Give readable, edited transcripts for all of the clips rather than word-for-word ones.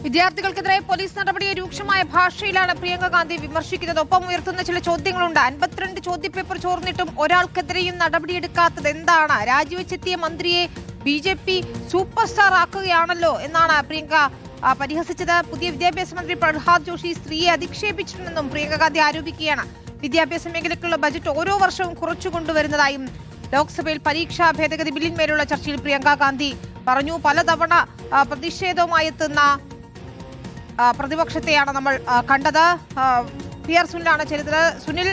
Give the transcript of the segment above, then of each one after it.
വിദ്യാർത്ഥികൾക്കെതിരെ police നടപടിയെ രൂക്ഷമായ ഭാഷയിലാണ് പ്രിയങ്ക ഗാന്ധി വിമർശിക്കുന്നത്. ഒപ്പം ഉയർത്തുന്ന ചില ചോദ്യങ്ങളുണ്ട്. 52 ചോദ്യപേപ്പർ ചോർന്നിട്ടും ഒരാൾക്കെതിരെയും നടപടിയെടുക്കാത്തത് എന്താണ്? രാജിവെച്ചെത്തിയ മന്ത്രിയെ BJP സൂപ്പർ സ്റ്റാർ ആക്കുകയാണല്ലോ എന്നാണ് പ്രിയങ്ക പരിഹസിച്ചത്. പുതിയ വിദ്യാഭ്യാസ മന്ത്രി പ്രഹ്ലാദ് ജോഷി സ്ത്രീയെ അധിക്ഷേപിച്ചിട്ടുണ്ടെന്നും പ്രിയങ്ക ഗാന്ധി ആരോപിക്കുകയാണ്. വിദ്യാഭ്യാസ മേഖലയ്ക്കുള്ള ബജറ്റ് ഓരോ വർഷവും കുറച്ചുകൊണ്ടുവരുന്നതായും ലോക്സഭയിൽ പരീക്ഷാ ഭേദഗതി ബില്ലിന്മേലുള്ള ചർച്ചയിൽ പ്രിയങ്ക ഗാന്ധി പറഞ്ഞു. പലതവണ പ്രതിഷേധവുമായി എത്തുന്ന പ്രതിപക്ഷത്തെയാണ് നമ്മൾ കണ്ടത്. PR സുനിലാണ് ചേരുന്നത്. സുനിൽ,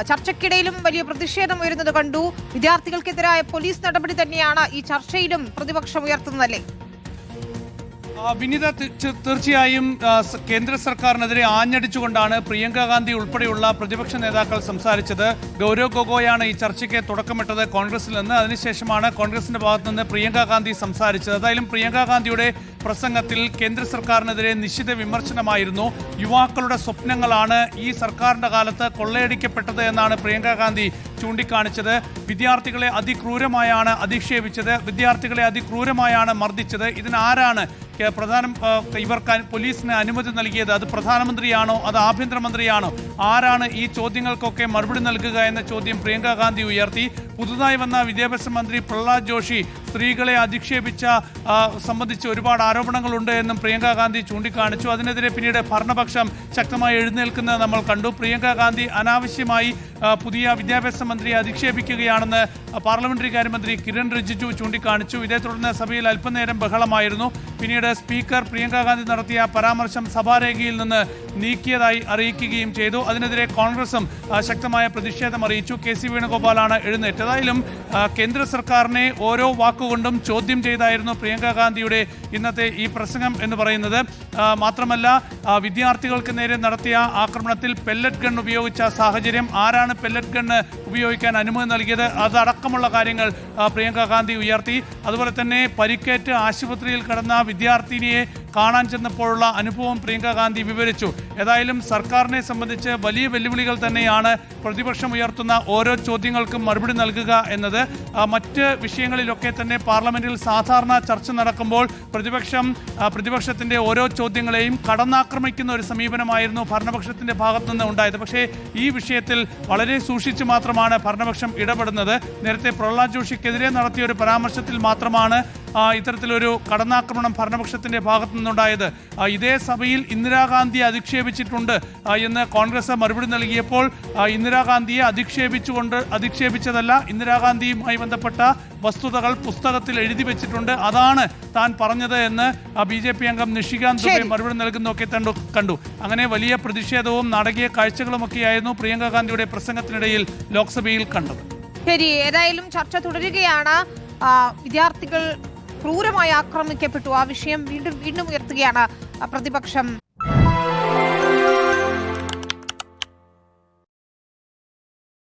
ചർച്ചയ്ക്കിടയിലും വലിയ പ്രതിഷേധം ഉയരുന്നത് കണ്ടു. വിദ്യാർത്ഥികൾക്കെതിരായ പോലീസ് നടപടി തന്നെയാണ് ഈ ചർച്ചയിലും പ്രതിപക്ഷം ഉയർത്തുന്നതല്ലേ? വിനീത, തീർച്ചയായും കേന്ദ്ര സർക്കാരിനെതിരെ ആഞ്ഞടിച്ചുകൊണ്ടാണ് പ്രിയങ്ക ഗാന്ധി ഉൾപ്പെടെയുള്ള പ്രതിപക്ഷ നേതാക്കൾ സംസാരിച്ചത്. ഗൗരവ് ഗൊഗോയാണ് ഈ ചർച്ചയ്ക്ക് തുടക്കമിട്ടത് കോൺഗ്രസിൽ നിന്ന്. അതിനുശേഷമാണ് കോൺഗ്രസിന്റെ ഭാഗത്തു നിന്ന് പ്രിയങ്ക ഗാന്ധി സംസാരിച്ചത്. ഏതായാലും പ്രിയങ്ക ഗാന്ധിയുടെ പ്രസംഗത്തിൽ കേന്ദ്ര സർക്കാരിനെതിരെ നിശ്ചിത വിമർശനമായിരുന്നു. യുവാക്കളുടെ സ്വപ്നങ്ങളാണ് ഈ സർക്കാരിന്റെ കാലത്ത് കൊള്ളയടിക്കപ്പെട്ടത് എന്നാണ് പ്രിയങ്ക ഗാന്ധി ചൂണ്ടിക്കാണിച്ചത്. വിദ്യാർത്ഥികളെ അതിക്രൂരമായാണ് അധിക്ഷേപിച്ചത്, വിദ്യാർത്ഥികളെ അതിക്രൂരമായാണ് മർദ്ദിച്ചത്. ഇതിനാരാണ് ഇവർക്ക് പോലീസിന് അനുമതി നൽകിയത്? അത് പ്രധാനമന്ത്രിയാണോ, അത് ആഭ്യന്തരമന്ത്രിയാണോ? ആരാണ് ഈ ചോദ്യങ്ങൾക്കൊക്കെ മറുപടി നൽകുക എന്ന ചോദ്യം പ്രിയങ്ക ഗാന്ധി ഉയർത്തി. പുതുതായി വന്ന വിദ്യാഭ്യാസ മന്ത്രി പ്രഹ്ലാദ് ജോഷി സ്ത്രീകളെ അധിക്ഷേപിച്ച സംബന്ധിച്ച് ഒരുപാട് ആരോപണങ്ങളുണ്ട് എന്നും പ്രിയങ്ക ഗാന്ധി ചൂണ്ടിക്കാണിച്ചു. അതിനെതിരെ പിന്നീട് ഭരണപക്ഷം ശക്തമായി എഴുന്നേൽക്കുന്നത് നമ്മൾ കണ്ടു. പ്രിയങ്ക ഗാന്ധി അനാവശ്യമായി പുതിയ വിദ്യാഭ്യാസ മന്ത്രിയെ അധിക്ഷേപിക്കുകയാണെന്ന് പാർലമെന്ററി കാര്യമന്ത്രി കിരൺ റിജിജു ചൂണ്ടിക്കാണിച്ചു. ഇതേ തുടർന്ന് സഭയിൽ അല്പനേരം ബഹളമായിരുന്നു. പിന്നീട് സ്പീക്കർ പ്രിയങ്ക ഗാന്ധി നടത്തിയ പരാമർശം സഭാരേഖയിൽ നിന്ന് നീക്കിയതായി അറിയിക്കുകയും ചെയ്തു. അതിനെതിരെ കോൺഗ്രസും ശക്തമായ പ്രതിഷേധം അറിയിച്ചു. KC വേണുഗോപാലാണ് എഴുന്നേറ്റത്. ഏതായാലും കേന്ദ്ര സർക്കാരിനെ ഓരോ വാക്കുകൊണ്ടും ചോദ്യം ചെയ്തായിരുന്നു പ്രിയങ്ക ഗാന്ധിയുടെ ഇന്നത്തെ ഈ പ്രസംഗം എന്ന് പറയുന്നത്. മാത്രമല്ല, വിദ്യാർത്ഥികൾക്ക് നേരെ നടത്തിയ ആക്രമണത്തിൽ പെല്ലറ്റ് ഗൺ ഉപയോഗിച്ച സാഹചര്യം, ആരാണ് പെല്ലറ്റ് ഗണ്ണ് ഉപയോഗിക്കാൻ അനുമതി നൽകിയത്, അതടക്കമുള്ള കാര്യങ്ങൾ പ്രിയങ്ക ഗാന്ധി ഉയർത്തി. അതുപോലെ തന്നെ പരിക്കേറ്റ് ആശുപത്രിയിൽ കിടന്ന വിദ്യാർത്ഥിനിയെ കാണാൻ ചെന്നപ്പോഴുള്ള അനുഭവം പ്രിയങ്ക ഗാന്ധി വിവരിച്ചു. ഏതായാലും സർക്കാരിനെ സംബന്ധിച്ച് വലിയ വെല്ലുവിളികൾ തന്നെയാണ് പ്രതിപക്ഷം ഉയർത്തുന്ന ഓരോ ചോദ്യങ്ങൾക്കും മറുപടി നൽകുക എന്നത്. മറ്റ് വിഷയങ്ങളിലൊക്കെ തന്നെ പാർലമെന്റിൽ സാധാരണ ചർച്ച നടക്കുമ്പോൾ പ്രതിപക്ഷത്തിന്റെ ഓരോ ചോദ്യങ്ങളെയും കടന്നാക്രമിക്കുന്ന ഒരു സമീപനമായിരുന്നു ഭരണപക്ഷത്തിന്റെ ഭാഗത്തു നിന്ന് ഉണ്ടായത്. പക്ഷേ ഈ വിഷയത്തിൽ വളരെ സൂക്ഷിച്ച് മാത്രമാണ് ഭരണപക്ഷം ഇടപെടുന്നത്. നേരത്തെ പ്രഹ്ലാദ് ജോഷിക്കെതിരെ നടത്തിയ ഒരു പരാമർശത്തിൽ മാത്രമാണ് ഇത്തരത്തിലൊരു കടന്നാക്രമണം ഭരണപക്ഷത്തിന്റെ ഭാഗത്തു നിന്നുണ്ടായത്. ഇതേ സഭയിൽ ഇന്ദിരാഗാന്ധിയെ അധിക്ഷേപിച്ചിട്ടുണ്ട് എന്ന് കോൺഗ്രസ് മറുപടി നൽകിയപ്പോൾ ഇന്ദിരാഗാന്ധിയെ അധിക്ഷേപിച്ചതല്ല, ഇന്ദിരാഗാന്ധിയുമായി ബന്ധപ്പെട്ട വസ്തുതകൾ പുസ്തകത്തിൽ എഴുതി വെച്ചിട്ടുണ്ട്, അതാണ് താൻ പറഞ്ഞത് എന്ന് BJP അംഗം നിഷികാന്ത് ദുബെ മറുപടി നൽകുന്നതൊക്കെ കണ്ടു. അങ്ങനെ വലിയ പ്രതിഷേധവും നാടകീയ കാഴ്ചകളുമൊക്കെയായിരുന്നു പ്രിയങ്ക ഗാന്ധിയുടെ പ്രസംഗത്തിനിടയിൽ ലോക്സഭയിൽ കണ്ടത്. ശരി, ഏതായാലും ചർച്ച തുടരുകയാണ്. വിദ്യാർത്ഥികൾ ക്രൂരമായി ആക്രമിക്കപ്പെട്ടു. ആ വിഷയം വീണ്ടും ഉയർത്തുകയാണ് പ്രതിപക്ഷം.